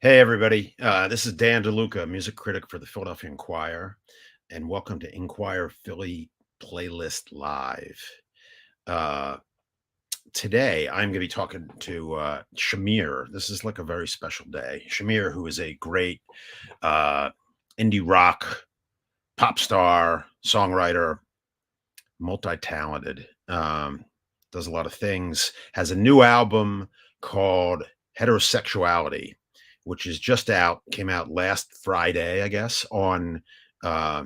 Hey, everybody. This is Dan DeLuca, music critic for the Philadelphia Inquirer, and welcome to Inquirer Philly Playlist Live. Uh, Today, I'm going to be talking to Shamir. This is like a very special day. Shamir, who is a great uh, indie rock pop star, songwriter, multi-talented, does a lot of things, has a new album called Heterosexuality, which is just out, came out last Friday, I guess, on uh,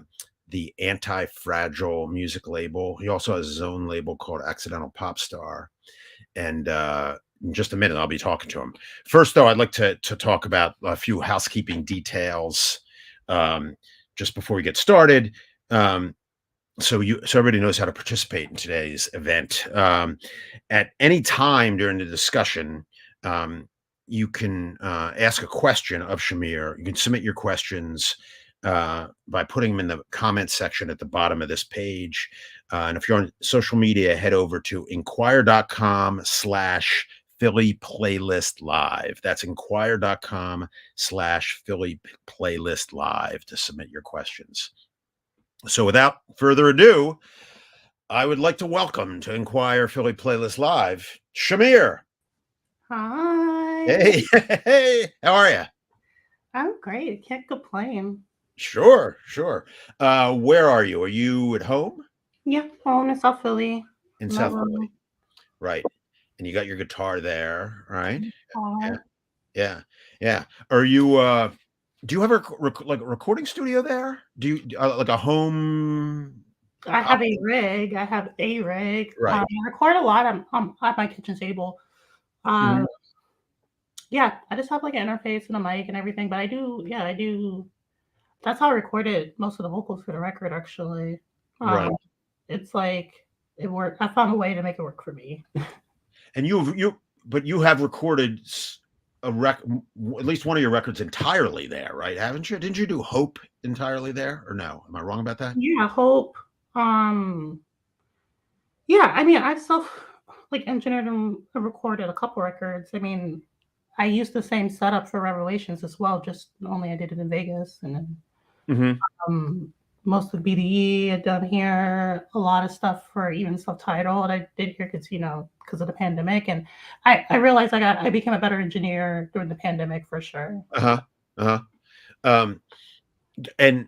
the Anti-Fragile music label. He also has his own label called Accidental Pop Star. And in just a minute, I'll be talking to him. First, though, I'd like to talk about a few housekeeping details just before we get started. So everybody knows how to participate in today's event. At any time during the discussion, you can ask a question of Shamir. You can submit your questions by putting them in the comment section at the bottom of this page. And if you're on social media, head over to inquire.com/Philly Playlist Live. That's inquire.com/Philly Playlist Live to submit your questions. So without further ado, I would like to welcome to Inquire Philly Playlist Live, Shamir. Hi. Hey, hey, how are you? I'm great. Can't complain. Sure. Where are you? Are you at home? Yeah, home in South Philly. In My South Philly, room. right? And you got your guitar there, right? Yeah, Car. yeah. Are you? Do you have a like a recording studio there? Do you like a home? I have a rig. Right. I record a lot. I'm at my kitchen table. Mhm. Yeah, I just have like an interface and a mic and everything. But I do. That's how I recorded most of the vocals for the record. Actually, Right. it's like it worked. I found a way to make it work for me. And but you have recorded at least one of your records entirely there, right? Haven't you? Didn't you do Hope entirely there, or no? Am I wrong about that? Yeah, hope. Yeah, I mean, I've engineered and recorded a couple records. I mean, I used the same setup for Revelations as well, just only I did it in Vegas, and then Mm-hmm. um, most of BDE had done here, a lot of stuff for even self-titled I did here because of the pandemic, and I realized I became a better engineer during the pandemic for sure. Uh-huh. Uh-huh. Um, and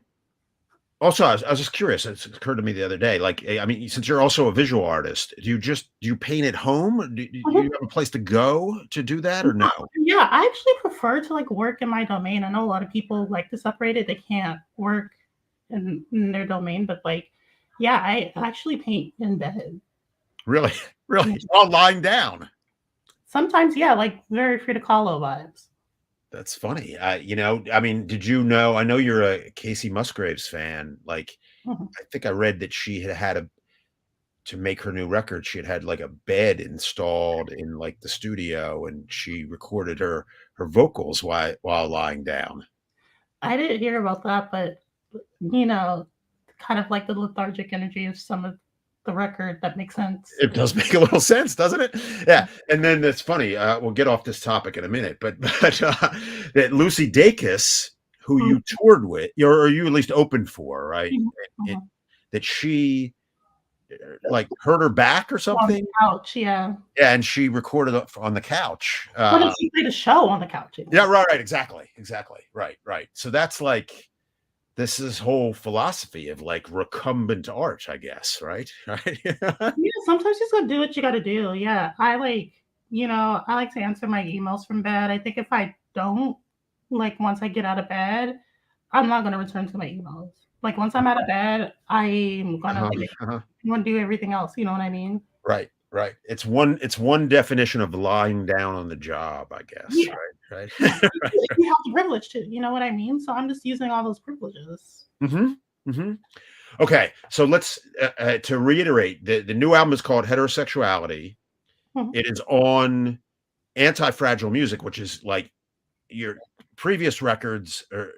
also, I was just curious. It occurred to me the other day. Like, I mean, since you're also a visual artist, do you paint at home? Do you have a place to go to do that, or no? Yeah, I actually prefer to work in my domain. I know a lot of people like to separate it. They can't work in their domain, but yeah, I actually paint in bed. Really, really, Yeah. all lying down. Sometimes, yeah, very Frida Kahlo vibes. That's funny. I mean, did you know? I know you're a Casey Musgraves fan. Like, Mhm. I think I read that she had to make her new record. She had like a bed installed in like the studio, and she recorded her vocals while lying down. I didn't hear about that, but kind of like the lethargic energy of some of the record. That makes sense. It does make a little sense, doesn't it? Yeah. And then it's funny. We'll get off this topic in a minute, but that Lucy Dacus, who Mhm. you toured with, or you at least opened for, right? Mhm. It, Mhm. that she like hurt her back or On the something. couch, yeah. Yeah, and she recorded on the couch. What if she played a show on the couch? Yeah, right, exactly, right. So that's like this is whole philosophy of like recumbent art, I guess, right? Right. Yeah, sometimes you just gotta do what you gotta do. Yeah, I like to answer my emails from bed. I think if I don't, once I get out of bed, I'm not gonna return to my emails. Like once I'm out of bed, I'm gonna Uh-huh, uh-huh. do everything else. You know what I mean? Right. It's one definition of lying down on the job, I guess, Yeah, right? yeah. Right. You have the privilege to. You know what I mean? So I'm just using all those privileges. Mhm. Mhm. Okay, so let's to reiterate, the new album is called Heterosexuality. Mhm. It is on Anti-Fragile Music, which is like your previous records or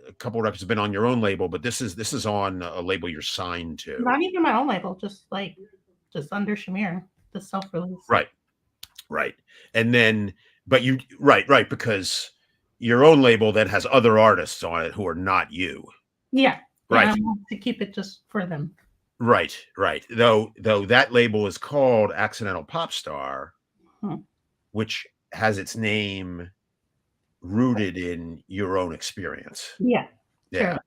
a couple records have been on your own label, but this is on a label you're signed to. Not even my own label, just under Shamir, the self release. Right. Right. And then but you right, because your own label that has other artists on it who are not you. Yeah, yeah, Right. I want to keep it just for them. Right, right. Though that label is called Accidental Pop Star, Hmm. which has its name rooted in your own experience. Yeah, Yeah, true.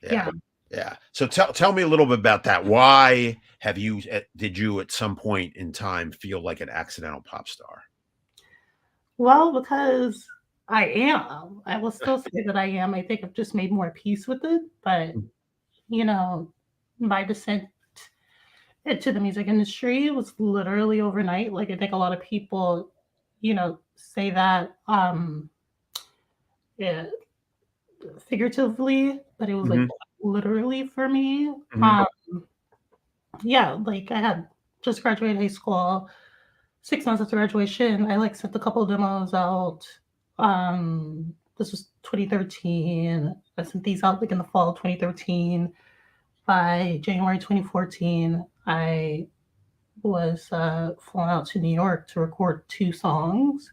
yeah, Yeah. yeah. So tell me a little bit about that. Why have you did you at some point in time feel like an accidental pop star? Well, because I am. I will still say that I am. I think I've just made more peace with it, but, you know, my descent into the music industry was literally overnight. Like, I think a lot of people, say that, yeah, figuratively, but it was, like, Mhm, literally for me. mhm, Yeah, like, I had just graduated high school. 6 months after graduation, I, like, sent a couple demos out. This was 2013. I sent these out, like, in the fall of 2013. By January 2014, I was, flown out to New York to record 2 songs,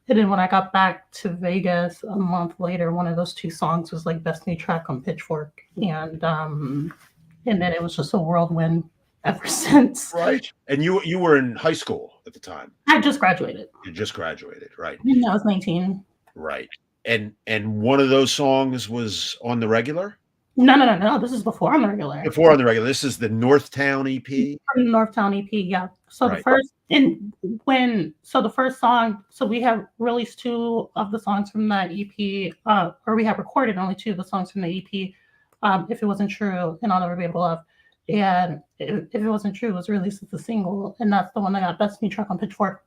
and then when I got back to Vegas a month later, one of those 2 songs was, like, Best New Track on Pitchfork, and then it was just a whirlwind ever since. right. And you were in high school at the time. I just graduated. You just graduated, right? I was 19. Right. And one of those songs was on the regular? No, no, no, no, this is before on the regular. Before on the regular. This is the Northtown EP? From Northtown EP, yeah. So the Right. first and when so the first song, so we have released 2 of the songs from that EP, or we have recorded only 2 of the songs from the EP, If It Wasn't True and I'll Never Be Able to Love. And If It Wasn't True was released as a single, and that's the one that got Best New Track on Pitchfork.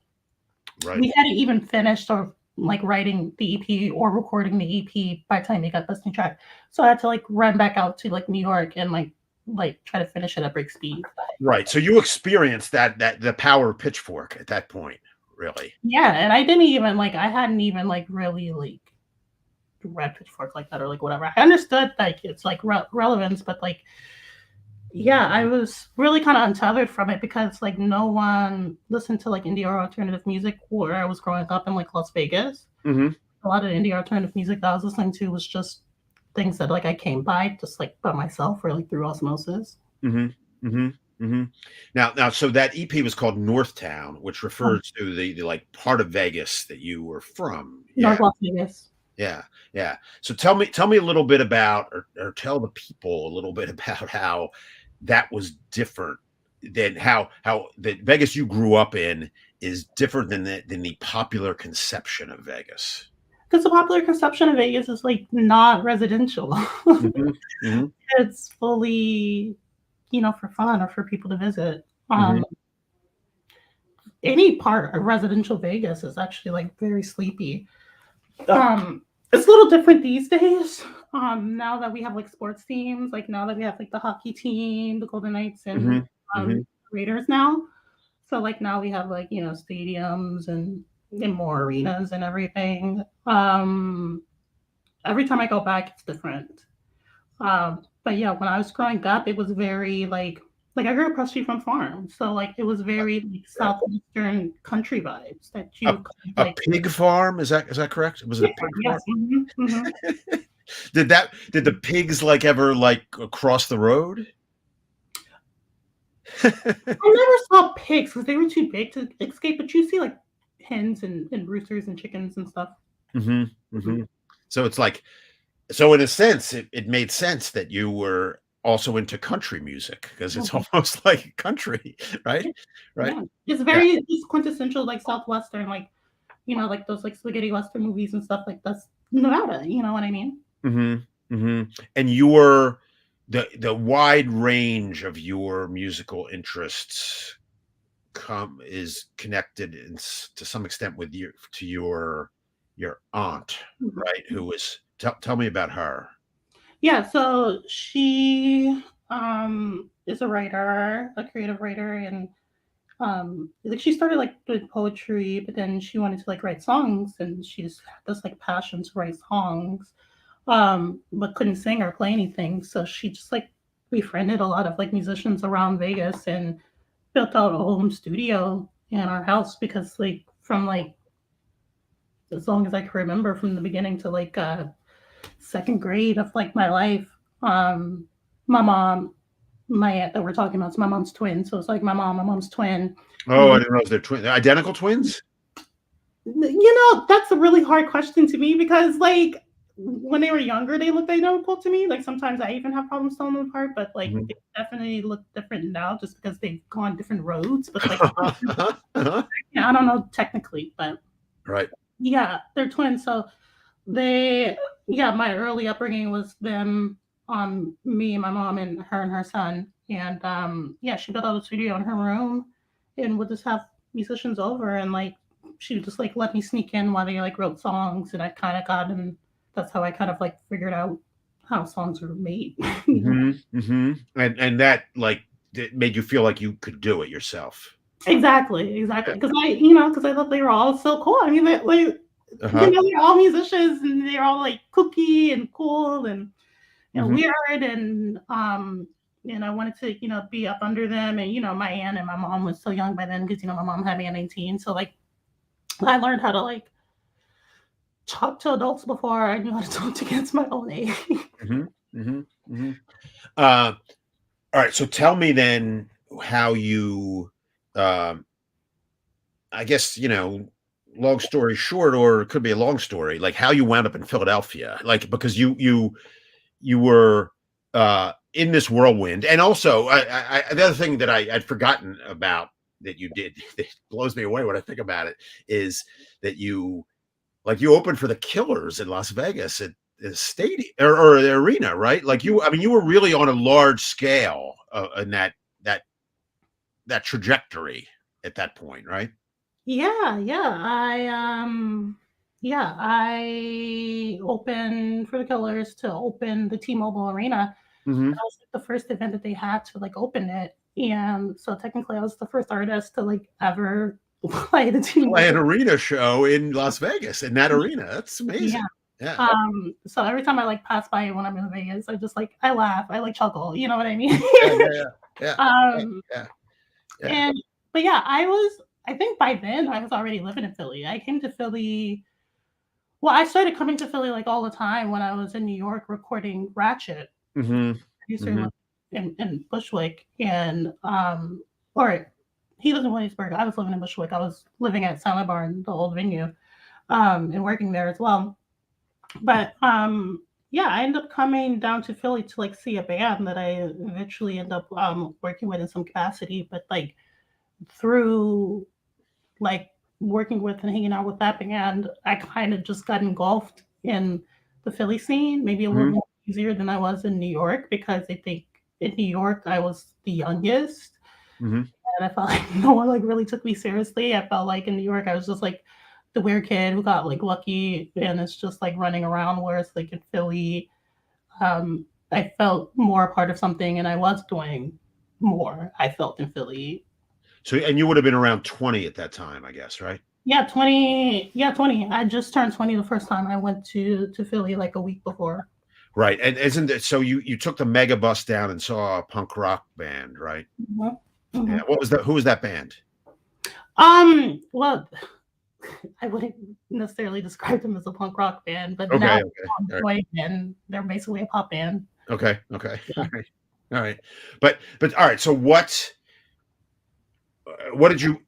Right. We hadn't even finished or like writing the EP or recording the EP by the time we got Best New Track. So I had to like run back out to like New York and like try to finish it at break speed. Right. So you experienced that the power of Pitchfork at that point, really. Yeah, and I didn't even like I hadn't even like really like read Pitchfork like that or like whatever. I understood like it's like relevance, but like yeah, I was really kind of untethered from it because like no one listened to like indie or alternative music where I was growing up in like Las Vegas. Mhm. A lot of indie alternative music that I was listening to was just things that like I came by just like by myself or like through osmosis. Mhm. Mhm. Mhm. Now, so that EP was called Northtown, which Um, refers to the like part of Vegas that you were from. Yeah. North Las Vegas. Yeah. Yeah. So tell me a little bit about or tell the people a little bit about how that was different than how the Vegas you grew up in is different than the popular conception of Vegas. Because the popular conception of Vegas is like not residential. Mhm. Mhm. It's fully, for fun or for people to visit. Mhm. Any part of residential Vegas is actually like very sleepy. It's a little different these days. Now that we have like sports teams, like now that we have like the hockey team, the Golden Knights, and Mhm. Mhm. Raiders now. So like now we have like stadiums and more arenas and everything. Every time I go back, it's different. But yeah, when I was growing up, it was very like I grew up across street from farm, so like it was very like Right. southwestern country vibes that A you could a like. pig farm, is that correct? Was it a pig farm? Yes, mhm. Did the pigs, like, ever, like, cross the road? I never saw pigs because they were too big to escape, but you see like hens and roosters and chickens and stuff. Mhm, Mhm. mhm. So it's like so in a sense, it made sense that you were also into country music because it's Mhm. almost like country, right? Yeah, Right? yeah. It's Yeah. very it's quintessential like southwestern, like like those like spaghetti western movies and stuff like that's Nevada. You know what I mean? Mhm, mhm. And your the wide range of your musical interests come is connected to some extent with your aunt, right? Mhm. Who was tell me about her. Yeah, so she is a writer, a creative writer, and like she started like doing poetry, but then she wanted to like write songs, and she just had this like passion to write songs, but couldn't sing or play anything. So she just like befriended a lot of like musicians around Vegas and built out a home studio in our house because like from like as long as I can remember, from the beginning to like second grade of like my life. Um, my mom, my aunt that we're talking about, is my mom's twin. So it's like my mom's twin. Oh, I We, didn't know if they're twins. Identical twins? that's a really hard question to me because like when they were younger, they looked identical to me. Like sometimes I even have problems telling them apart, but like Mhm. they definitely look different now just because they've gone different roads. But like, yeah, I don't know technically, but Right. yeah, they're twins. So they, yeah, my early upbringing was them, me, my mom, and her son. And yeah, she built out a studio in her room and would just have musicians over and like she would just like let me sneak in while they like wrote songs and I kind of got and that's how I kind of like figured out how songs were made. You know? Hmm. Hmm. And that like it made you feel like you could do it yourself. Exactly, Yeah. exactly. Because because I thought they were all so cool. I mean, they, like, Uh-huh. they're all musicians and they're all like kooky and cool and Hmm. weird and I wanted to, be up under them. And, my aunt and my mom was so young by then because, my mom had me at 19. So like I learned how to like talk to adults before I knew how to talk to kids my own age. Hmm. Hmm. Hmm. Uh, all right. So tell me then how you, um, I guess, long story short, or it could be a long story, like how you wound up in Philadelphia, like because you were in this whirlwind, and also the other thing that I'd forgotten about that you did that blows me away when I think about it is that you opened for the Killers in Las Vegas at the stadium or the arena, right? Like I mean, you were really on a large scale in that trajectory at that point, right? Yeah, yeah. I opened for the Killers to open the T-Mobile Arena. Hmm. That was like the first event that they had to like open it. And so technically I was the first artist to like ever play the Play an T-Mobile. arena show in Las Vegas in that arena. That's Yeah. amazing. Yeah. So every time I like pass by when I'm in Vegas, I just like I laugh, I like chuckle, you know what I mean? Yeah. Yeah. Yeah. Yeah. um, Yeah. Yeah. and but yeah, I think by then I was already living in Philly. I came to Philly. Well, I started coming to Philly like all the time when I was in New York recording Ratchet. Hmm. Producer Hmm. in Bushwick, and or he lives in Williamsburg. I was living in Bushwick. I was living at Silent Barn, the old venue, and working there as well. But yeah, I ended up coming down to Philly to like see a band that I eventually end up working with in some capacity. But like through like working with and hanging out with that band, I kind of just got engulfed in the Philly scene, maybe a little Hmm. more easier than I was in New York because I think in New York I was the youngest Hmm. and I felt like no one like really took me seriously. I felt like in New York I was just like the weird kid who got like lucky and it's just like running around. Whereas like in Philly, I felt more a part of something and I was doing more. I felt in Philly. So, and you would have been around 20 at that time, I guess, right? Yeah, 20. Yeah, 20. I just turned 20 the first time I went to Philly like a week before. Right. And isn't it so you took the mega bus down and saw a punk rock band, right? Mhm, Yeah. mhm. What was that? Who was that band? Well, I wouldn't necessarily describe them as a punk rock band, but now Okay. Okay. All right. boy band, they're basically a pop band. Okay. Okay. All Yeah. right. All right. But all right. So what did you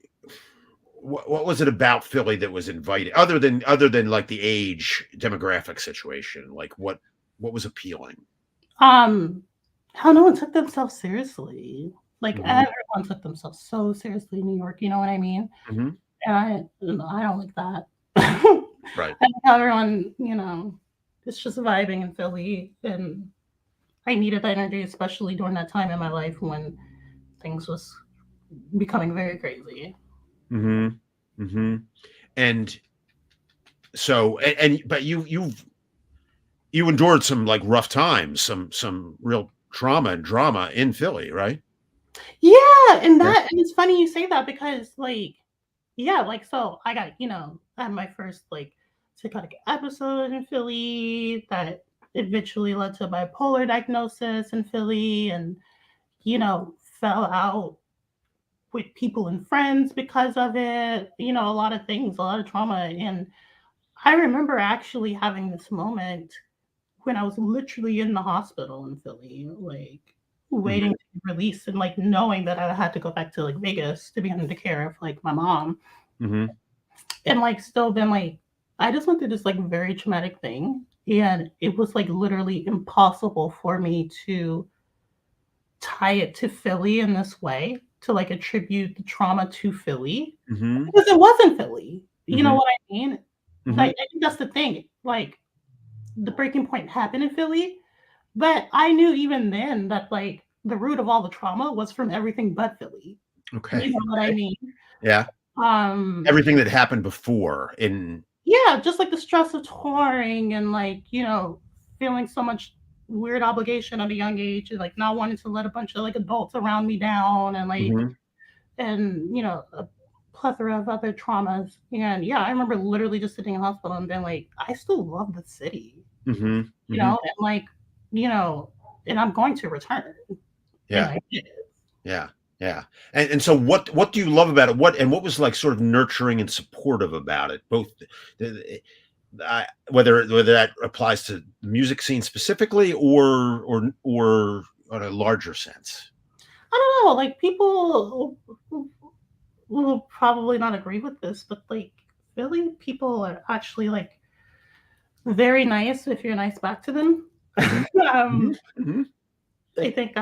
what was it about Philly that was inviting other than like the age demographic situation? Like what was appealing? Um, how no one took themselves seriously. Like Hmm. everyone took themselves so seriously in New York, you know what I mean? Hmm. And I don't like that. Right. I think everyone, it's just vibing in Philly, and I needed that energy, especially during that time in my life when things was becoming very crazy. Hmm. Hmm. And so but you endured some like rough times, some real trauma and drama in Philly, right? Yeah, Yeah. and it's funny you say that because like yeah, like so I got, I had my first like psychotic episode in Philly that eventually led to a bipolar diagnosis in Philly and fell out with people and friends because of it, a lot of things, a lot of trauma and I remember actually having this moment when I was literally in the hospital in Philly, like, waiting Mhm, to be released and, like, knowing that I had to go back to, like, Vegas to be under the care of, like, my mom, mhm, and, like, still been, like I just went through this, like, very traumatic thing, and it was, like, literally impossible for me to tie it to Philly in this way, to, like, attribute the trauma to Philly, mhm, because it wasn't Philly, you know mhm, what I mean? mhm. Like, I think that's the thing, like, the breaking point happened in Philly, but I knew even then that, like, the root of all the trauma was from everything but Philly. Okay, You know what I okay. mean? Yeah. Um, Everything that happened before in yeah, just like the stress of touring and, like, feeling so much weird obligation at a young age and, like, not wanting to let a bunch of, like, adults around me down and, like Mhm, a plethora of other traumas. And, yeah, I remember literally just sitting in hospital and being like, "I still love the city," mhm, mhm. and, like, you know, and I'm going to return. And Yeah, I did. yeah, yeah. And so what do you love about it? What was, like, sort of nurturing and supportive about it? Both the whether that applies to the music scene specifically or on a larger sense? I don't know, like, people will probably not agree with this, but, like, Philly people are actually, like, very nice if you're nice back to them. Mhm, mhm, Um, mhm. I think,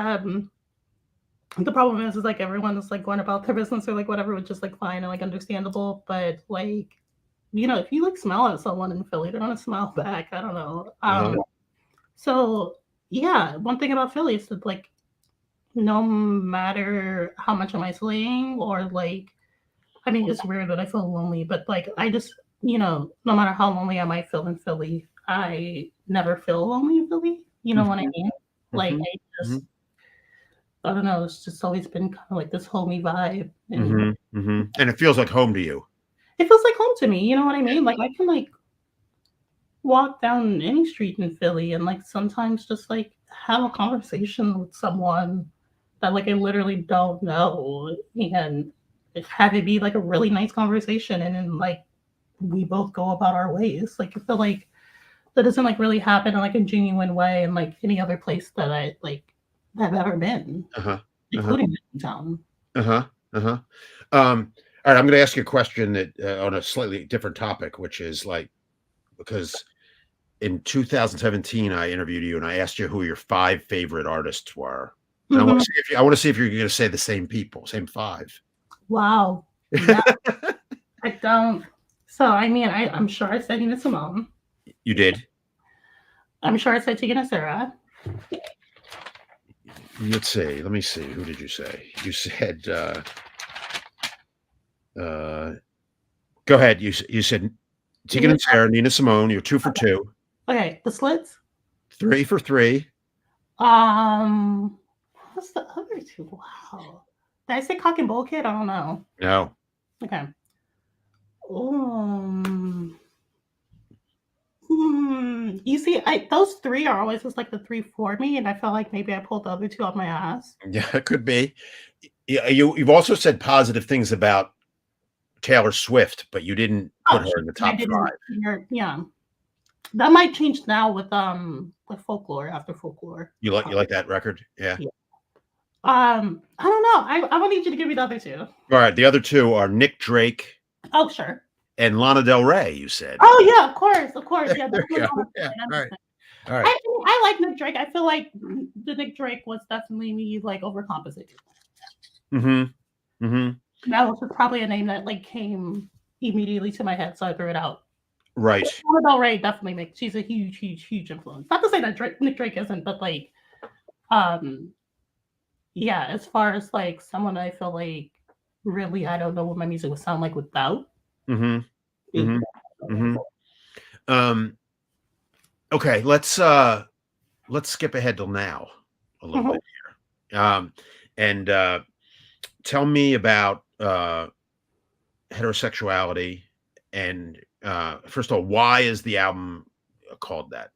the problem is, like, everyone is, like, going about their business or, like, whatever, which is, like, fine and, like, understandable, but, like, if you, like, smile at someone in Philly, they're gonna smile back, I don't know. Uh-huh, So, yeah, one thing about Philly is that, like, no matter how much I'm isolating or, like I mean, it's weird that I feel lonely, but, like, I just no matter how lonely I might feel in Philly, I never feel lonely in Philly, you know what I mhm, mean? Like, mhm, just mhm, I don't know, it's just always been kinda like this homey vibe, and mhm, mhm, and it feels like home to you. it feels like home to me, you know what I mean? Like, I can, like, walk down any street in Philly and, like, sometimes just, like, have a conversation with someone that, like, I literally don't know, and have it be, like, a really nice conversation, and then, like, we both go about our ways. Like, I feel like that doesn't, like, really happen in, like, a genuine way in, like, any other place that I, like, have ever been, Uh-huh, uh-huh, including town. uh-huh, uh-huh. Alright, I'm gonna ask you a question that, on a slightly different topic, which is, like because in 2017, I interviewed you and I asked you who your 5 favorite artists were. And Mhm. I wanna see if you're gonna say the same people, same 5. Wow. Yeah, I don't so, I mean, I'm sure I said Nina Simone. You did? I'm sure I said Tina Sarah. Let's see, let me see, who did you say? You said, uh go ahead, you said Tegan Nina and Sarah, Nina Simone, you're 2 for Okay, 2, okay, The Slits. 3 for 3. Um, what's the other 2? Wow. Did I say Cock and Bull Kid? I don't know. No. Okay. Um, you see, I those 3 are always just, like, the 3 for me, and I felt like maybe I pulled the other 2 off my ass. Yeah, it could be. Yeah, you've also said positive things about Taylor Swift, but you didn't put Oh, her sure, in the and I top didn't 5. yeah. That might change now with Folklore, after Folklore. You like that record? Yeah. Yeah. I don't know, I would need you to give me the other 2. Alright, the other 2 are Nick Drake Oh, sure. and Lana Del Rey, you said. Oh, yeah, of course, There yeah, there definitely you not go. a Yeah, fan, alright, understand. alright. I like Nick Drake, I feel like the Nick Drake was definitely me, like, overcompensating. Mhm, mhm. That was probably a name that, like, came immediately to my head, so I threw it out. Right. But Lana Del Rey definitely makes she's a huge, huge, huge influence. Not to say that Nick Drake isn't, but, like, um, yeah, as far as, like, someone I feel like really I don't know what my music would sound like without. Mhm, Yeah. mhm, mhm. Um, okay, let's skip ahead till now a little Mhm. bit here. And, tell me about, heterosexuality and, first of all, why is the album, called that?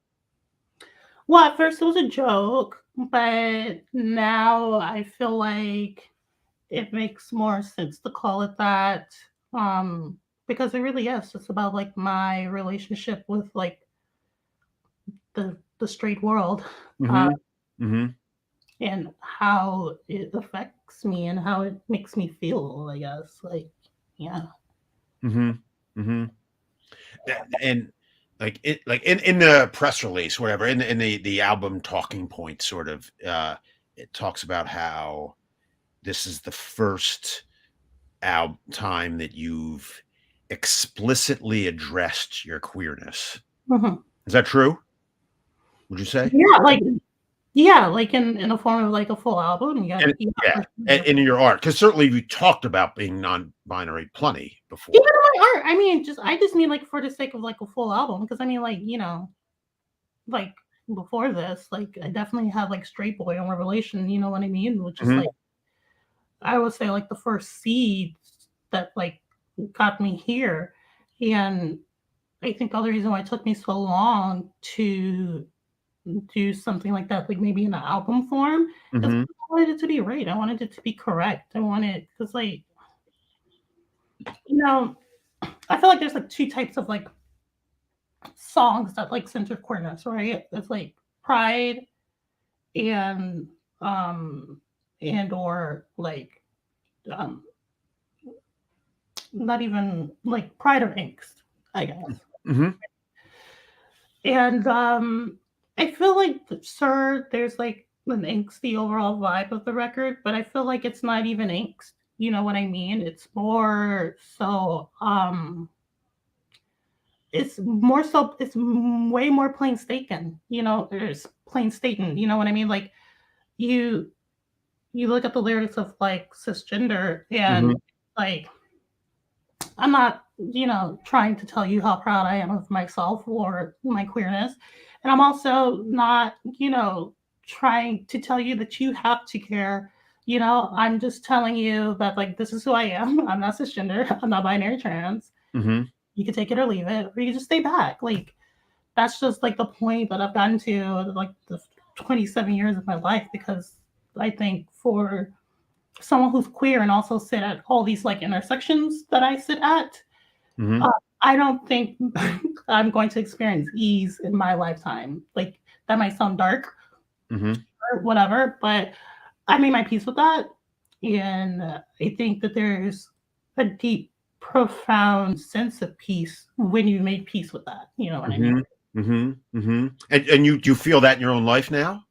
Well, at first it was a joke, but now I feel like it makes more sense to call it that, um, because it really is. It's about like my relationship with like the straight world, uh, Mhm. Mhm. and how it affects me and how it makes me feel. I guess like yeah. Mhm. Mhm. And like in the press release, whatever, in the album talking point, sort of, it talks about how this is the first time that you've explicitly addressed your queerness. Mhm. Is that true? Would you say? Yeah, like yeah, like in a form of like a full album. Yeah, And yeah, yeah, for sure. in your art, because certainly you talked about being non-binary plenty Even before. in my art, I mean, just I just mean like for the sake of like a full album, because I mean, like like before this, like I definitely had like straight boy and revelation. You know what I mean? Which is Mhm. like I would say like the first seeds that like got me here, and I think the other reason why it took me so long to do something like that, like maybe in an album form, is Mhm. I wanted it to be right. I wanted it to be correct. I wanted because like you know I feel like there's like two types of like songs that like center queerness, right? It's like pride and um or like um not even like pride or angst, I guess. Mhm. And I feel like sure there's like an angsty overall vibe of the record, but I feel like it's not even angst. You know what I mean? It's more so it's more so it's way more plain statement, there's plain statement, you know what I mean? Like you you look at the lyrics of like cisgender and Mhm. like I'm not, trying to tell you how proud I am of myself or my queerness. And I'm also not, trying to tell you that you have to care. I'm just telling you that like this is who I am. I'm not cisgender. I'm not binary trans. Mhm. You can take it or leave it, or you can just stay back. Like that's just like the point that I've gotten to like the 27 years of my life because I think for someone who's queer and also sit at all these like intersections that I sit at, Mhm. uh, I don't think I'm going to experience ease in my lifetime. Like that might sound dark Mhm. or whatever, but I made my peace with that, and I think that there's a deep, profound sense of peace when you made peace with that. You know what I mean? Mhm. Mhm. Mhm. And you do you feel that in your own life now?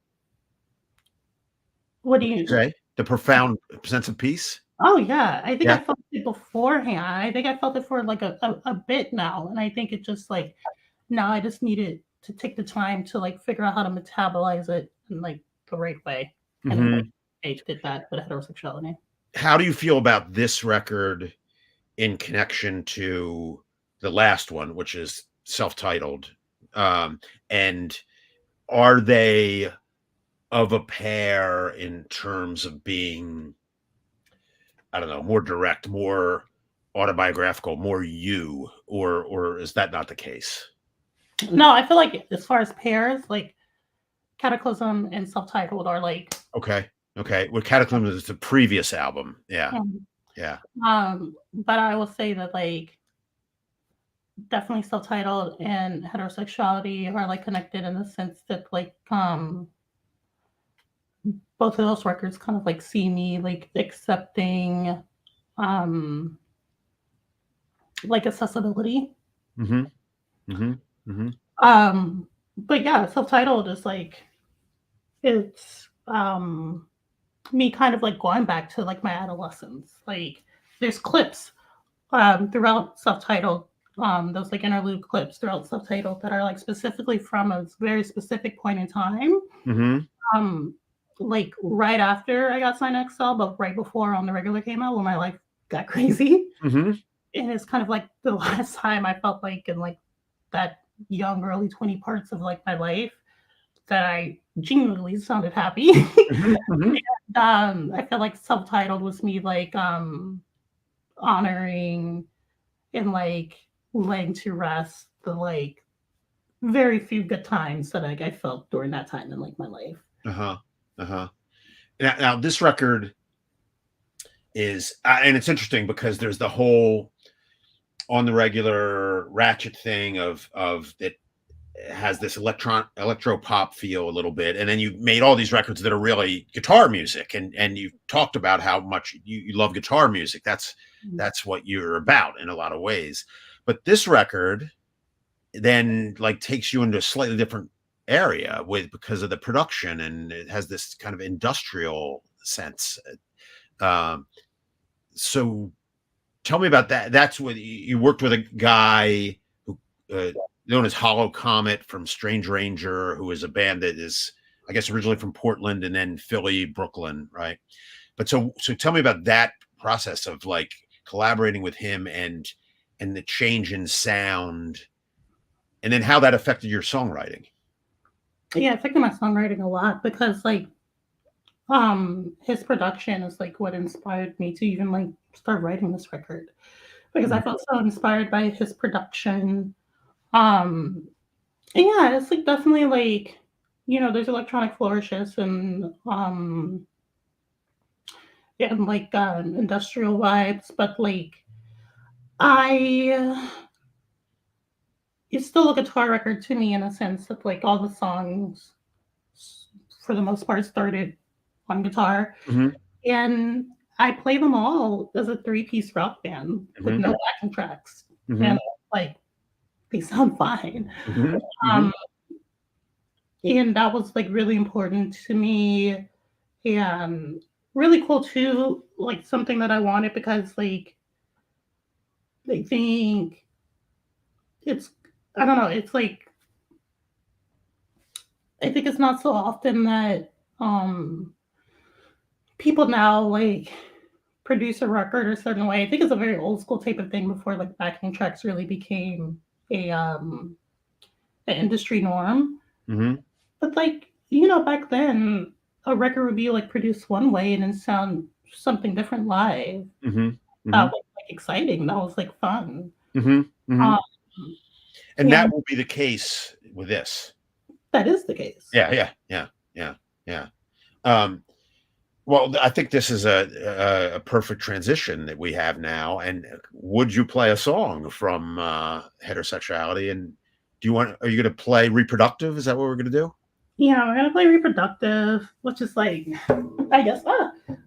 What do Would you you? say? The profound sense of peace? Oh yeah, I think I Yeah. felt it beforehand. I think I felt it for like a bit now, and I think it just like now I just needed to take the time to like figure out how to metabolize it in like the right way, and like Mhm. I did that with heterosexuality. How do you feel about this record in connection to the last one, which is self-titled? Um, and are they of a pair in terms of being, I don't know, more direct, more autobiographical, more you, or is that not the case? No, I feel like as far as pairs, like Cataclysm and Self-Titled are like, Okay. Okay. Well, Cataclysm is the previous album. Yeah. um, Yeah. but I will say that like definitely Self-Titled and heterosexuality are like connected in the sense that like both of those records kind of like see me like accepting um like accessibility. Mhm. Mhm. Mhm. But yeah, Self-Titled is like it's me kind of like going back to like my adolescence. Like there's clips throughout Self-Titled, those like interlude clips throughout Self-Titled that are like specifically from a very specific point in time. Mhm. Um, like right after I got signed to XL, but right before On the Regular came out, when my life got crazy. Mhm. And it's kind of like the last time I felt like in like that young early 20 parts of like my life that I genuinely sounded happy. Mhm. Mhm. I feel like Self-Titled was me like honoring and like laying to rest the like very few good times that like I felt during that time in like my life. Uh-huh. Uh-huh. Now this record is, and it's interesting because there's the whole on the regular ratchet thing of that has this electro pop feel a little bit, and then you made all these records that are really guitar music, and you talked about how much you love guitar music. That's what you're about in a lot of ways. But this record then like takes you into a slightly different area with because of the production, and it has this kind of industrial sense. Um, so tell me about that. That's what you worked with a guy who known as Hollow Comet from Strange Ranger, who is a band that is, I guess, originally from Portland and then Philly, Brooklyn, right? But so tell me about that process of like collaborating with him and the change in sound, and then how that affected your songwriting. Yeah, it affected my songwriting a lot because like his production is like what inspired me to even like start writing this record because I Mhm. felt so inspired by his production. Um and yeah, it's like definitely like there's electronic flourishes and like industrial vibes, but like I it's still a guitar record to me in a sense that like all the songs for the most part started on guitar. Mhm. And I play them all as a three-piece rock band with Mhm. no backing tracks, and, Mhm. like, they sound fine. Mhm. Um, Mhm. and that was, like, really important to me, and really cool too, like, something that I wanted because, like, I think it's I don't know, it's like I think it's not so often that, people now, like, produce a record a certain way. I think it's a very old school type of thing before like backing tracks really became a an industry norm. Mhm. But like, back then a record would be like produced one way and then sound something different live. Mhm. That Mhm. was like exciting. That was like fun. Mhm. Um, Mhm. And that and will be the case with this. that is the case. Yeah, yeah, yeah, yeah, yeah. Um, well, I think this is a perfect transition that we have now. And would you play a song from Heterosexuality? And are you going to play Reproductive? Is that what we're going to do? Yeah, we're gonna play reproductive, which is like, I guess,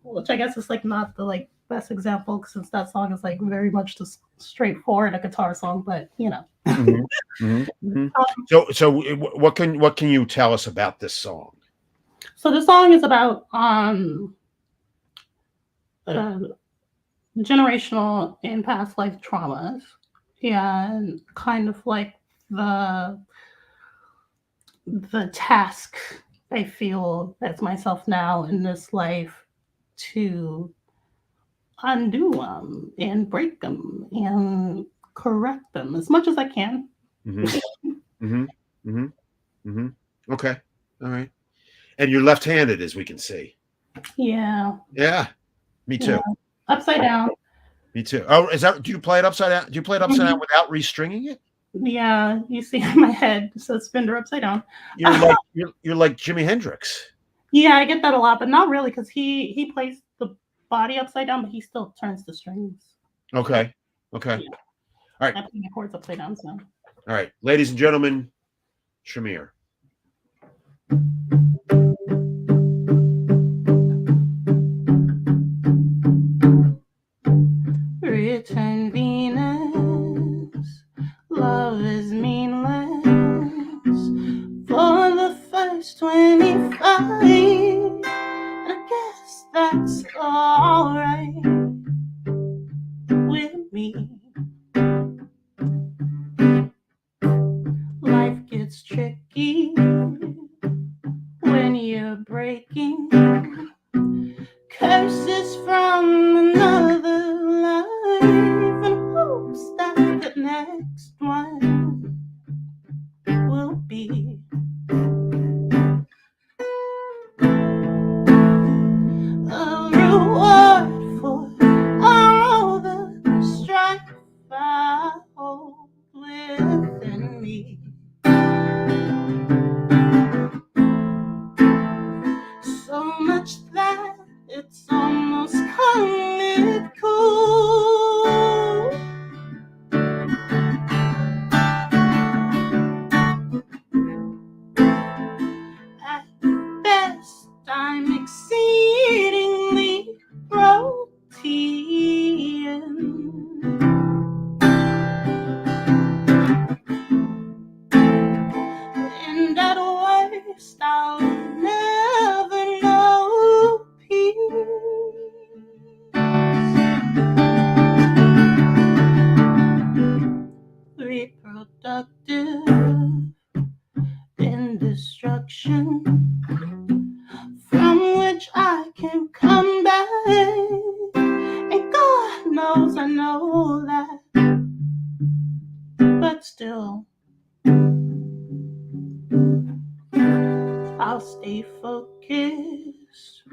which I guess is like not the like best example since that song is like very much just straightforward a guitar song, but Mhm. Mhm. Mhm. Um, What can you tell us about this song? so the song is about uh, generational and past life traumas, and kind of like the the task I feel as myself now in this life to undo them and break them and correct them as much as I can. Mhm. Mhm. Mhm. Mhm. Okay. All right. And you're left-handed, as we can see. Yeah, Yeah. Me yeah. too. Upside down. Me too. Oh, is that? Do you play it upside down? Do you play it upside down Mhm. without restringing it? Yeah, you see my head says Fender upside down. You're like Jimi Hendrix. Yeah, I get that a lot, but not really because he plays the body upside down, but he still turns the strings. Okay. Okay. Yeah, All right. I play my chords upside down. So All right. Ladies and gentlemen, Shamir. return Venus, love is meaningless for the first 25. I guess that's alright with me. Life gets tricky when you're breaking curses from another life and hopes that the next one will be a reward for all the strife I hold within me. So much that it's almost comical. I'll stay focused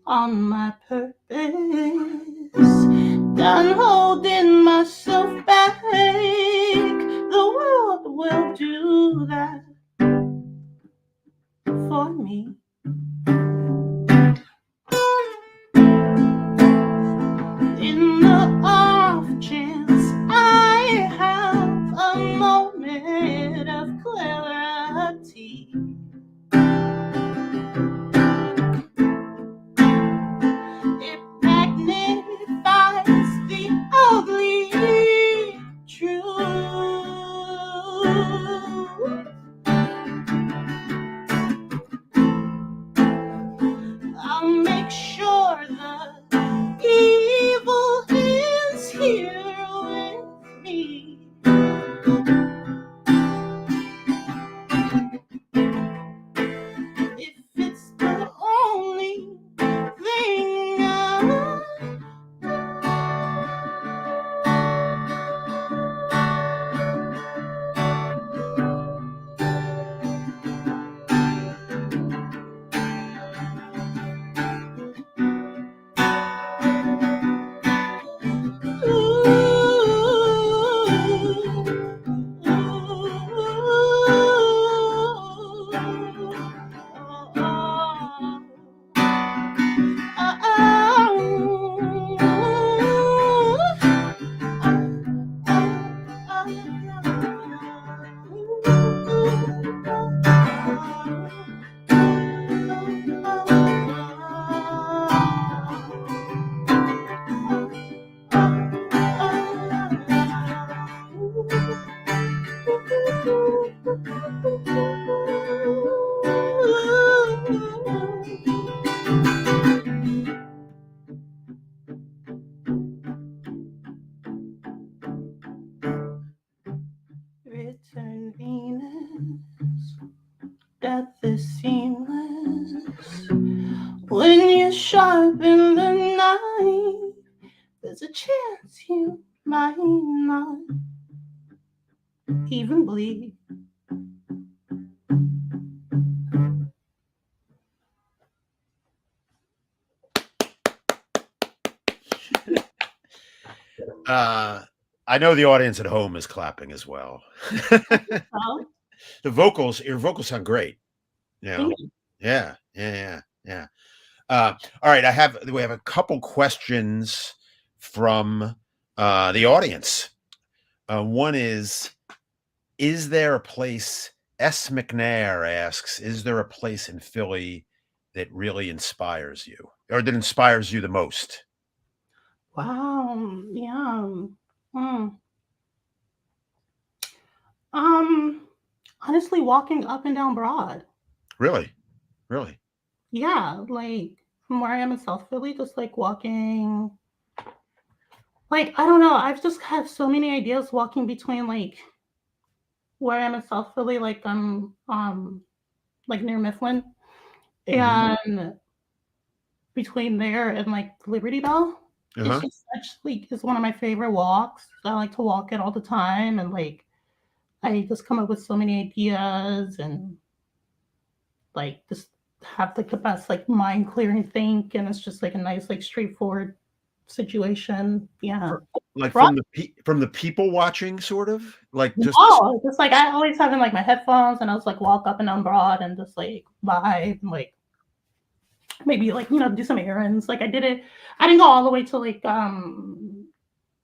on my purpose. Done holding myself back. The world will do that for me. In the off chance I have a moment of clarity, it magnifies the ugly truth. I'll make sure the evil is here with me. If it's the only thing I Return Venus, death is seamless. When you sharpen the knife, there's a chance you might not even bleed. I know the audience at home is clapping as well. Well, Your vocals sound great. You know? thank you. Yeah. All right, we have a couple questions from the audience. One is there a place? S. McNair asks, is there a place in Philly that really inspires you, or that inspires you the most? Wow. Yeah. Mm. Um. Honestly, walking up and down Broad. Really, really. Yeah, like from where I am in South Philly, just like walking. Like I don't know. I've just had so many ideas walking between like where I am in South Philly, like near Mifflin, Hmm. and between there and like Liberty Bell. It's Uh-huh. just such like it's one of my favorite walks. I like to walk it all the time, and like I just come up with so many ideas and like just have like the best like mind clearing think, and it's just like a nice like straightforward situation. Yeah. Like Broad. from the people watching, sort of like just. No, just like I always have in like my headphones, and I was like walk up and down Broad and just like vibe, and, like maybe like do some errands. Like I did it. I didn't go all the way to like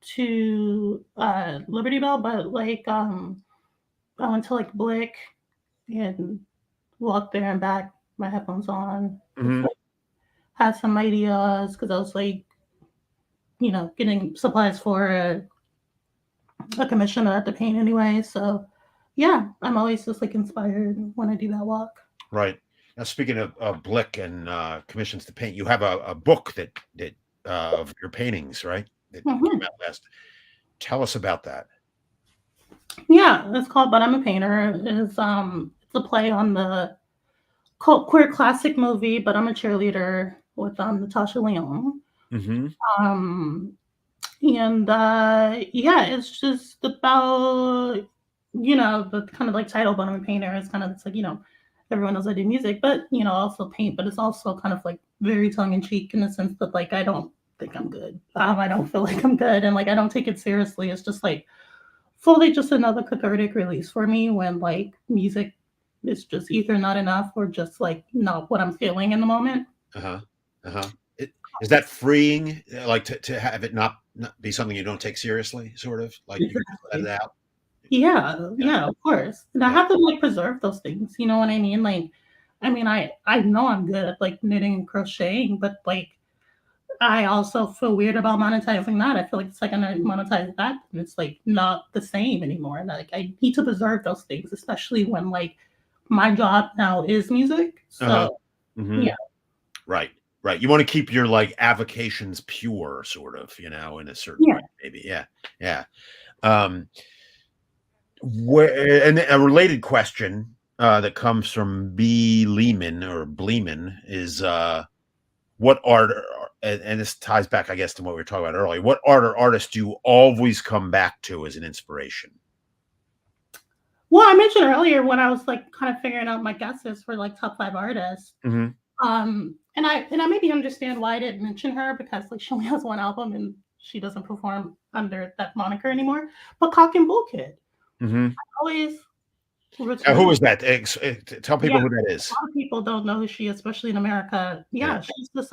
to Liberty Bell, but like I went to like Blick and walked there and back, my headphones on, just Mhm. like had some ideas because I was like getting supplies for a commission at the paint anyway. So yeah, I'm always just like inspired when I do that walk. Right. Now, speaking of Blick and commissions to paint, you have a book that of your paintings, right? That came Hmm. out last. Tell us about that. Yeah, it's called But I'm a Painter. It's a play on the cult queer classic movie, But I'm a Cheerleader with Natasha Lyonne. Hmm. Um, and yeah, it's just about the kind of like title, But I'm a Painter is kind of it's like everyone knows I do music, but also paint. But it's also kind of like very tongue in cheek in the sense that like I don't think I'm good. I don't feel like I'm good, and like I don't take it seriously. It's just like fully just another cathartic release for me when like music is just either not enough or just like not what I'm feeling in the moment. Uh-huh. Uh-huh. Is that freeing? Like to have it not be something you don't take seriously, sort of like you can just let it Exactly. out. Yeah, Yeah. yeah, of course. And I Yeah. have to like preserve those things. You know what I mean? Like, I mean, I know I'm good at like knitting and crocheting, but like I also feel weird about monetizing that. I feel like the second I monetize that, it's like not the same anymore. And like I need to preserve those things, especially when like my job now is music. Uh-huh. So Hmm. yeah, Right. Right. You want to keep your like avocations pure, sort of, in a certain way, yeah. maybe. Yeah. Yeah. Um, where and a related question that comes from B. Lehman or Bleeman is what art and this ties back, I guess, to what we were talking about earlier. What art or artist do you always come back to as an inspiration? Well, I mentioned earlier when I was like kind of figuring out my guesses for like top 5 artists. Hmm. And I maybe understand why I didn't mention her because like she only has one album and she doesn't perform under that moniker anymore. But Cock and Bull Kid Hmm. always Who return. is that? Tell Yeah, people who that a is. lot of people don't know who she is, especially in America. Yeah. Yeah, she's this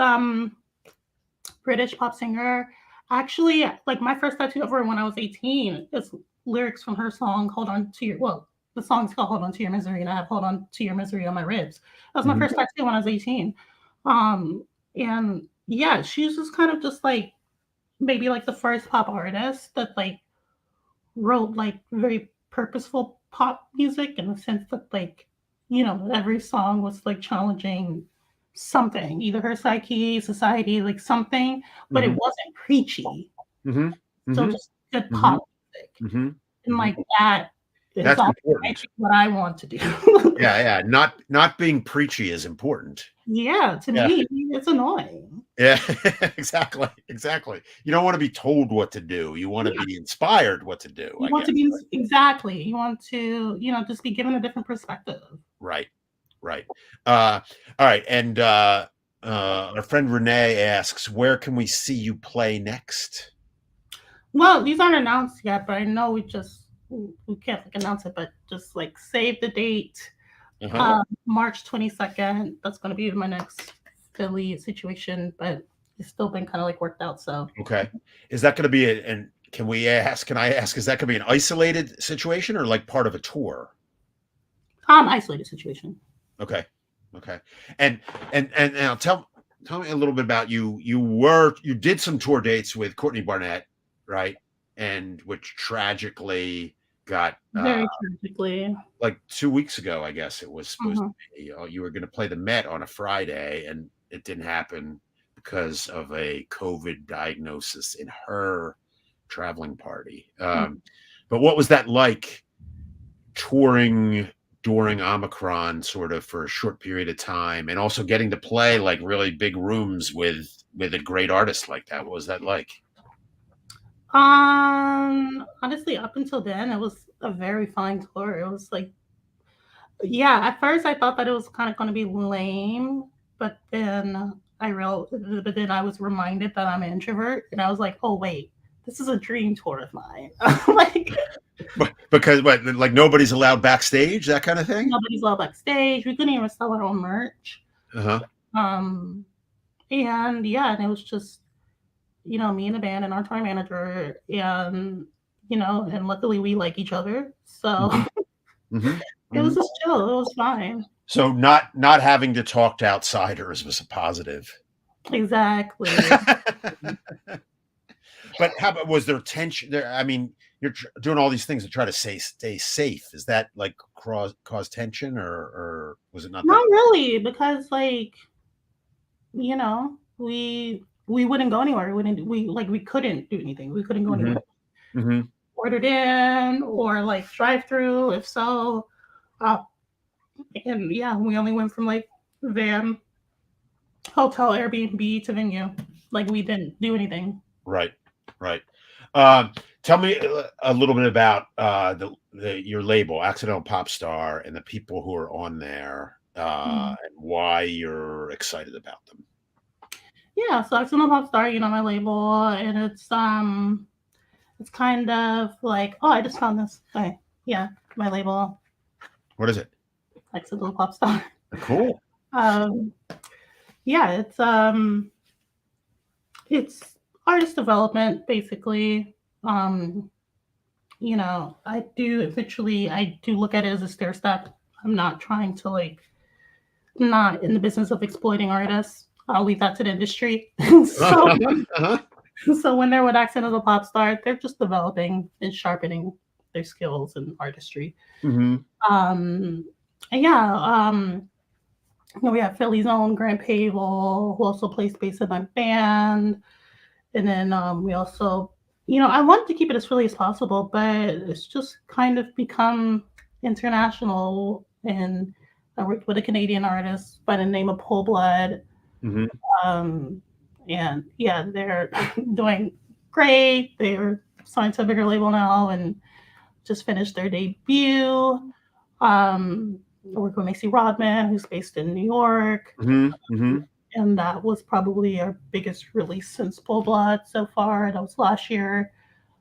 British pop singer. Actually, like my first tattoo of her when I was 18 is lyrics from her song "Hold On to Your." Well, the song's called "Hold On to Your Misery," and I have "Hold On to Your Misery" on my ribs. That was my Hmm. first tattoo when I was 18. Um, and yeah, she's just kind of just like maybe like the first pop artist that like wrote like very purposeful pop music in the sense that like every song was like challenging something, either her psyche, society, like something, but it Hmm. wasn't preachy. Hmm. Still Hmm. just good Hmm. pop music, Hmm. and Hmm. like that is That's all I important. think what I want to do. Yeah, yeah. Not being preachy is important. Yeah, to Yeah. me it's annoying. Yeah, exactly, exactly. You don't want to be told what to do. You want to Yeah, be inspired what to do, you I want guess. to be exactly. You want to just be given a different perspective. Right, right. All right, and our friend Renee asks, "Where can we see you play next?" Well, these aren't announced yet, but I know we can't like announce it, but just like save the date. Uh-huh. March 22nd. That's gonna be my next Philly situation, but it's still been kind of like worked out. So Okay. Is that going to be and can we ask? Can I ask? Is that going to be an isolated situation or like part of a tour? isolated situation. Okay. Okay. And and now tell me a little bit about you. You did some tour dates with Courtney Barnett, right? And which tragically got Very tragically. like 2 weeks ago, I guess it was supposed to Mhm. be. You were going to play the Met on a Friday, and it didn't happen because of a COVID diagnosis in her traveling party. But what was that like touring during Omicron, sort of for a short period of time, and also getting to play like really big rooms with a great artist like that? What was that like? Honestly, up until then, it was a very fine tour. It was like, yeah, at first I thought that it was kind of going to be lame, but then I was reminded that I'm an introvert, and I was like, oh wait, this is a dream tour of mine. Like Because what, like nobody's allowed backstage, that kind of thing? nobody's allowed backstage. We couldn't even sell our own merch. Uh-huh. Um, and yeah, and it was just me and the band and our tour manager, and and luckily we like each other, so Hmm. Hmm. it was Hmm. just chill. It was fine. So not having to talk to outsiders was a positive. Exactly. But how about was there tension there? I mean, you're doing all these things to try to stay safe. Is that like cause tension or was it not that? Not really, because like we wouldn't go anywhere. We couldn't do anything. We couldn't go Hmm. anywhere. Hmm. Ordered in or like drive through, if so. Uh, and yeah, we only went from like van, hotel, Airbnb to venue. Like we didn't do anything. Right, right. Um, Tell me a little bit about your label, Accidental Pop Star, and the people who are on there. Mm. and why you're excited about them. Yeah, so Accidental Pop Star, my label, and it's kind of like, oh, I just found this. Okay, yeah, my label, What is it? Accidental Pop Star. Cool. Um, yeah, it's artist development basically. Um, I do look at it as a stair step. I'm not trying to I'm not in the business of exploiting artists. I'll leave that to the industry. so Uh-huh. so when they're with Accent as a pop star, they're just developing and sharpening their skills and artistry. Hmm. Um, and yeah, we have Philly's own Grant Pavel, who also plays bass in my band. And then we also, I wanted to keep it as Philly as possible, but it's just kind of become international. And I worked with a Canadian artist by the name of Pull Blood. Hmm. Um, and yeah, they're doing great. They're signed to a bigger label now and just finished their debut. I work with Macy Rodman, who's based in New York. Hmm. Hmm. And that was probably our biggest release since Full Blood so far. That was last year.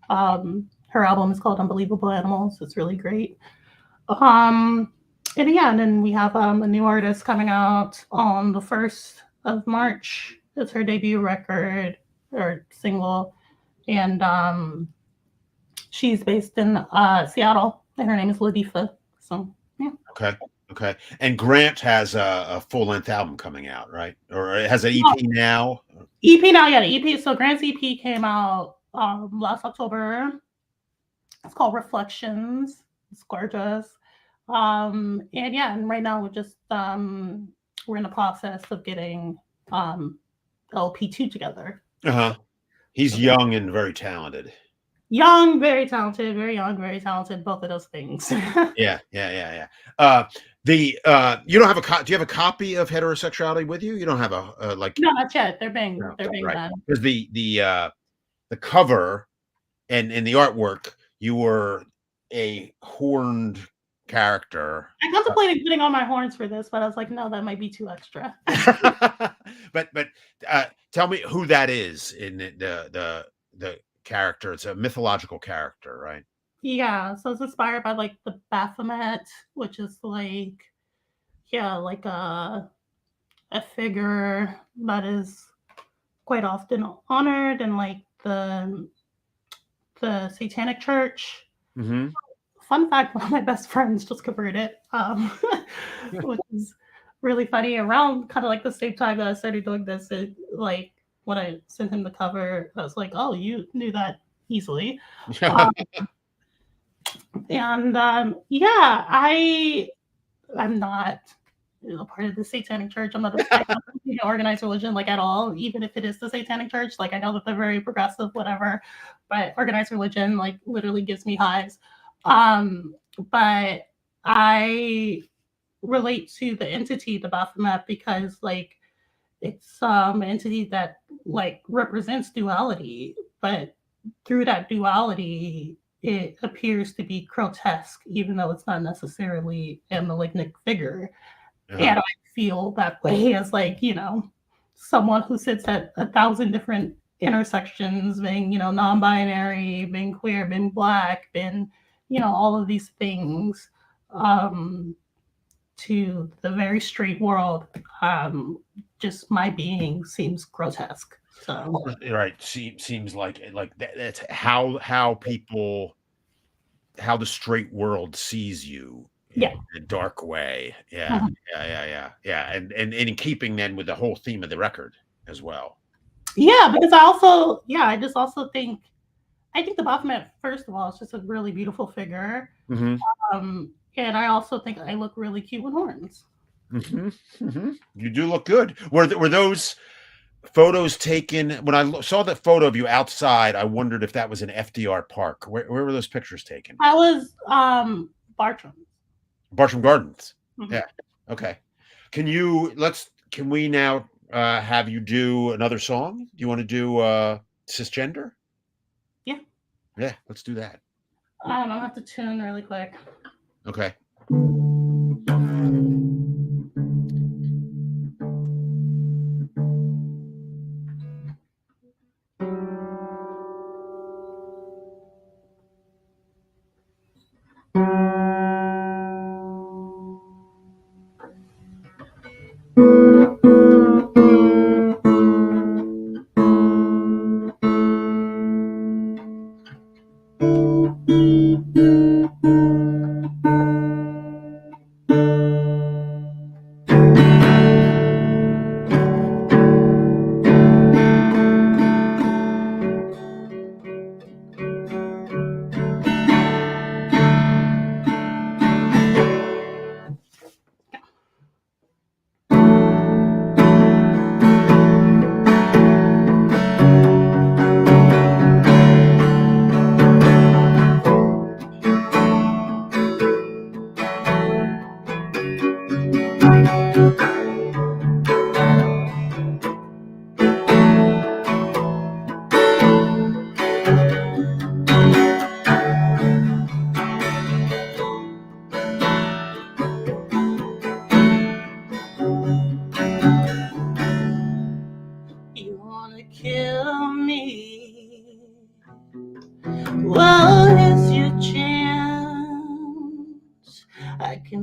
Her album is called Unbelievable Animals. It's really great. Um, and yeah, and then we have a new artist coming out on the 1st of March. It's her debut record or single. And she's based in Seattle, and her name is Ladifa. So, yeah. Okay. Okay. And Grant has a full length album coming out, right? Or it has an EP now. EP now, yeah, the EP. So Grant's EP came out last October. It's called Reflections. It's gorgeous. And yeah, and right now we're in the process of getting LP2 together. Uh-huh. He's So yeah. young and very talented. Young, very talented, very young, very talented, both of those things. Yeah, yeah, yeah, yeah. The you don't have do you have a copy of Heterosexuality with you? You don't have a like No, not yet. no, They're being right. done. Because the cover and the artwork, you were a horned character. I contemplated putting on my horns for this, but I was like, no, that might be too extra. But tell me who that is in the character. It's a mythological character, right? Yeah, so it's inspired by the Baphomet, which is yeah, like a figure that is quite often honored in the Satanic Church. Hmm. Fun fact: one of my best friends just converted, which is really funny. Around kind of like the same time that I started doing this, when I sent him the cover, I was like, "Oh, you knew that easily." Um, and yeah, I'm not part of the Satanic Church. I'm not a organized religion at all. Even if it is the Satanic Church, I know that they're very progressive, whatever. But organized religion literally gives me hives. But I relate to the entity, the Baphomet, because it's an entity that represents duality, but through that duality, it appears to be grotesque, even though it's not necessarily a malignant figure. Uh-huh. And I feel that way as someone who sits at 1,000 different intersections, being non-binary, being queer, being black, being all of these things. Um, to the very straight world, just my being seems grotesque. So Right. Seems like that's how the straight world sees you in yeah. a dark way. Yeah. Mhm. Yeah. Yeah. Yeah. Yeah. And in keeping then with the whole theme of the record as well. Yeah, because I just also think I think the Baphomet, first of all, is just a really beautiful figure. Hmm. And I also think I look really cute with horns. Hmm. Hmm. You do look good. Were those photos taken when I saw that photo of you outside? I wondered if that was an FDR Park. Where were those pictures taken? I was Bartram. Bartram Gardens. Mhm. Yeah. Okay. Can we now have you do another song? Do you want to do cisgender? Yeah. Yeah, let's do that. I'm gonna have to tune really quick. Okay.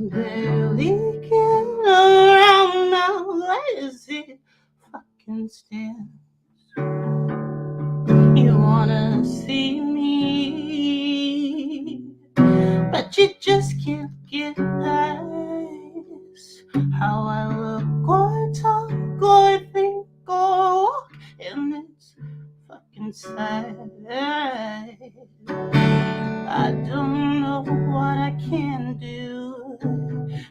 barely get around now as it fucking stands. You wanna see me, but you just can't get past how I look or talk or think or walk, and it's fucking sad. I don't know what I can do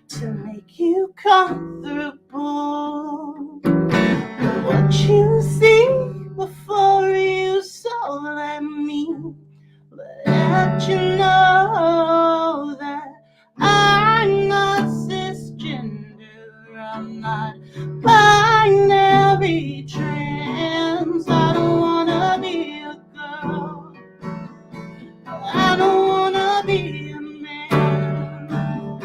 to make you comfortable. What you see before you saw let me let you know that I'm not cisgender, I'm not binary trans. I don't wanna be a girl, I don't wanna be a man.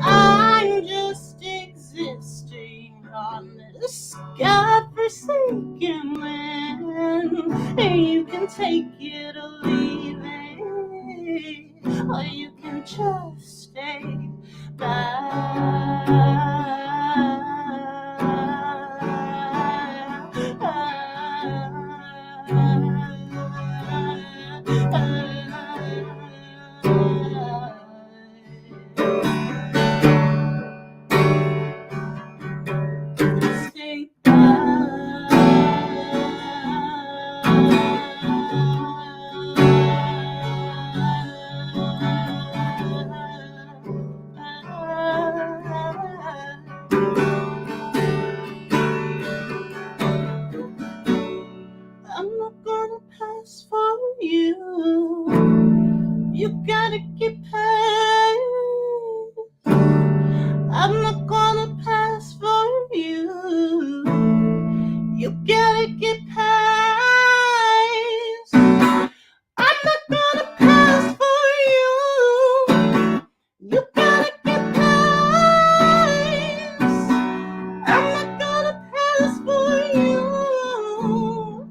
I'm just existing on this godforsaken land. And you can take it or leave it, or you can just stay stay I'm not gonna pass for you. You gotta get paid. I'm not gonna pass for you. You gotta get paid. I'm not gonna pass for you. You gotta get paid. I'm not gonna pass for you.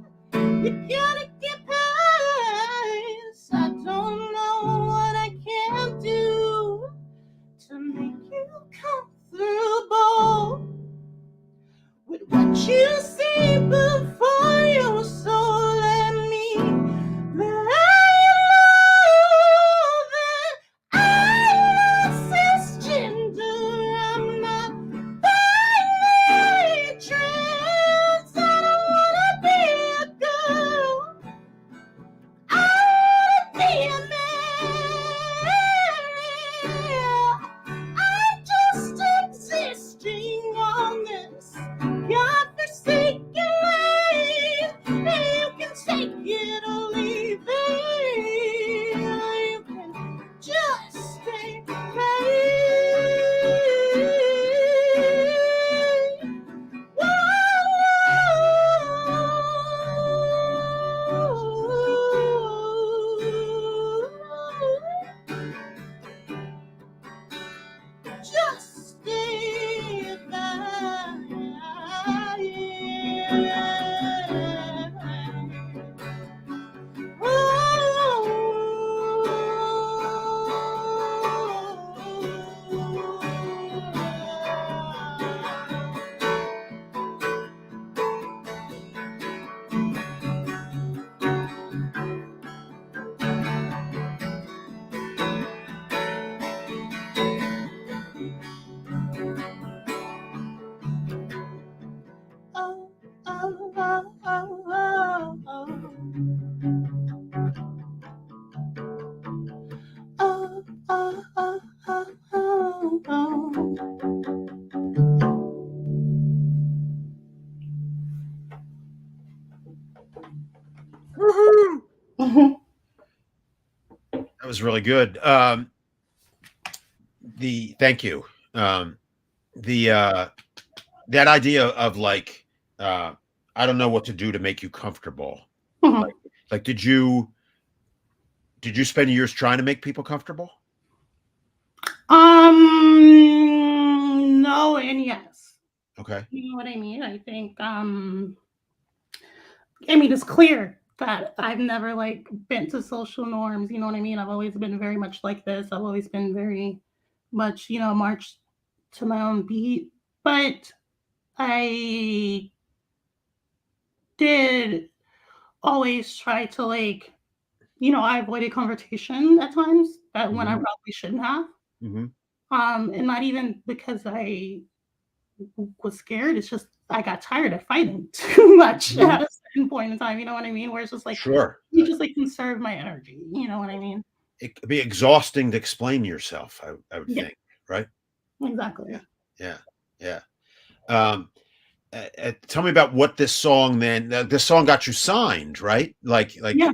You gotta get past. I don't know what I can do to make you comfortable with what you see before you. So let me let you know that I'm not cisgender. I'm not binary trans. I don't wanna be a girl, I wanna be a man. I'm just existing on this godforsaken land. And you can take it or leave it, or you can just stay paid. Just stay by. Oh, oh, oh, oh, oh, oh, oh, oh, Woohoo! oh. That was really good. Thank you. The that idea of like, uh, I don't know what to do to make you comfortable. Like, like, did you spend years trying to make people comfortable? No and yes. Okay. You know what I mean? I think I mean it's clear that I've never like bent to social norms, you know what I mean? I've always been very much like this. I've always been very much, march to my own beat. But I did always try to like, I avoided confrontation at times that when I Mhm, probably shouldn't have. mhm, And not even because I was scared. It's just I got tired of fighting too much mhm. at a certain point in time. You know what I mean? Where it's just like Sure. you just like conserve my energy. You know what I mean? It could be exhausting to explain yourself, I would Yeah, think, right? Yeah, exactly. yeah, yeah. Um, tell me about what this song then this song got you signed, right? Yeah.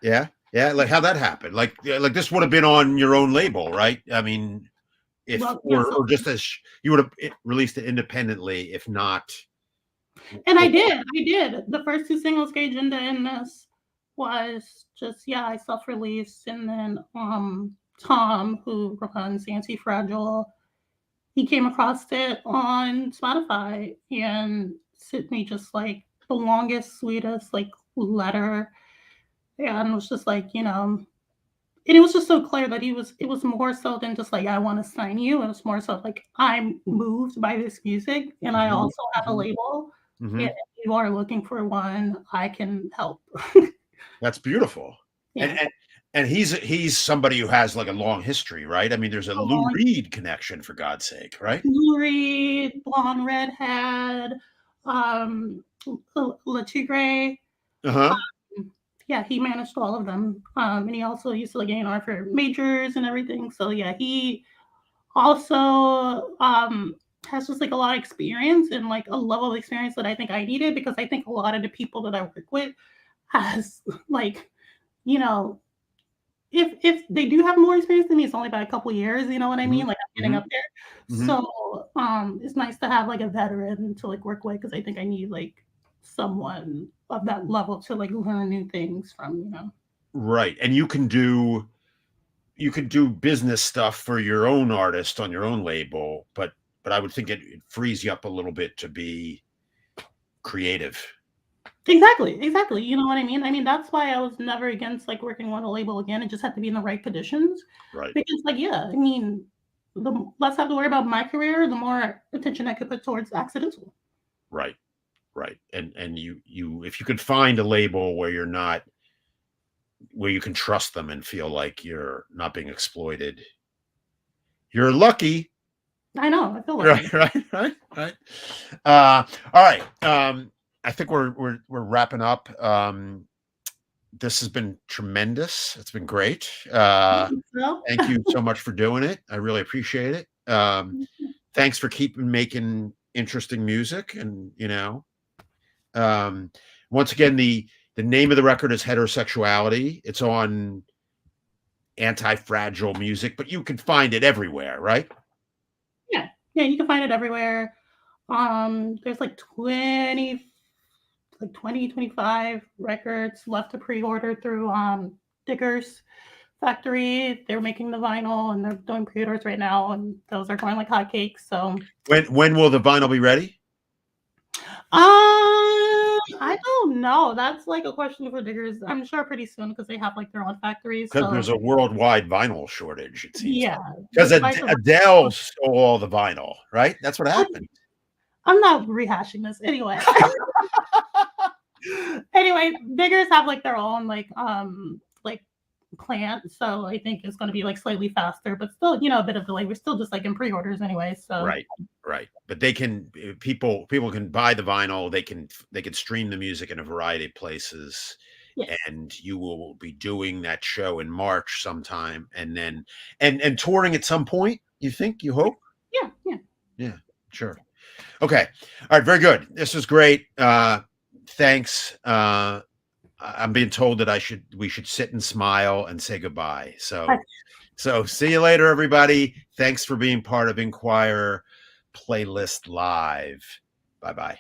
Yeah, yeah, like, how that happened? Like, yeah, like, this would have been on your own label, right? I mean, if Well, yeah. So, or just as you would have released it independently, if not, and I what did. I did. The first two singles, Gage and in this, was just I self-released, and then Tom, who runs Anti Fragile, he came across it on Spotify and sent me just like the longest, sweetest like letter. Yeah, and it was just like, and it was just so clear that it was more so than just like, I want to sign you. It was more so like, I'm moved by this music and I Mhm, also have a mhm, label. And mhm. if you are looking for one, I can help. That's beautiful. And Yeah. and and he's somebody who has, like, a long history, right? I mean, there's a Lou Reed connection, for God's sake, right? Lori, blonde redhead, um, Le Tigre. Uh-huh. Yeah, he managed all of them. And he also used to like A&R for majors and everything. So yeah, he also has just like a lot of experience and like a level of experience that I think I needed because I think a lot of the people that I work with has like, you know, if they do have more experience than me, it's only by a couple years, you know what I mean? Mhm, Like I'm getting up mhm, there. mhm. So it's nice to have like a veteran to like work with because I think I need like someone of that level to like learn new things from. Right, and you could do business stuff for your own artist on your own label, but I would think it frees you up a little bit to be creative. Exactly, exactly. You know what I mean? I mean, that's why I was never against like working on a label again. It just had to be in the right conditions. Right, Because like, yeah, I mean, the less I have to worry about my career, the more attention I could put towards accidental. right, right, and you if you could find a label where you can trust them and feel like you're not being exploited, you're lucky. I know, I feel lucky. Right, right, right, right. All right. I think we're wrapping up. This has been tremendous. It's been great. So, Thank you so much for doing it. I really appreciate it. Thanks for keeping making interesting music, and um, once again, the name of the record is Heterosexuality. It's on Anti-Fragile Music, but you can find it everywhere, right? yeah, yeah, you can find it everywhere. There's like 25 records left to pre-order through Diggers Factory. They're making the vinyl and they're doing pre-orders right now, and those are going like hotcakes. So, When will the vinyl be ready? I don't know. That's like a question for Diggers. I'm sure pretty soon because they have like their own factories. Because So there's a worldwide vinyl shortage, it seems yeah, like. Because despite the Adele stole all the vinyl, right? That's what happened. I'm not rehashing this anyway. Anyway, Diggers have like their own like plant, so I think it's going to be like slightly faster, but still a bit of delay. We're still just like in pre-orders anyway. So Right, right. But they can people can buy the vinyl. They can stream the music in a variety of places, yes, and you will be doing that show in March sometime, and then and touring at some point. You think? You hope? yeah, yeah. Yeah, sure. Okay. All right. Very good. This is great. Thanks. I'm being told that we should sit and smile and say goodbye. So see you later, everybody. Thanks for being part of Inquirer Playlist Live. Bye bye.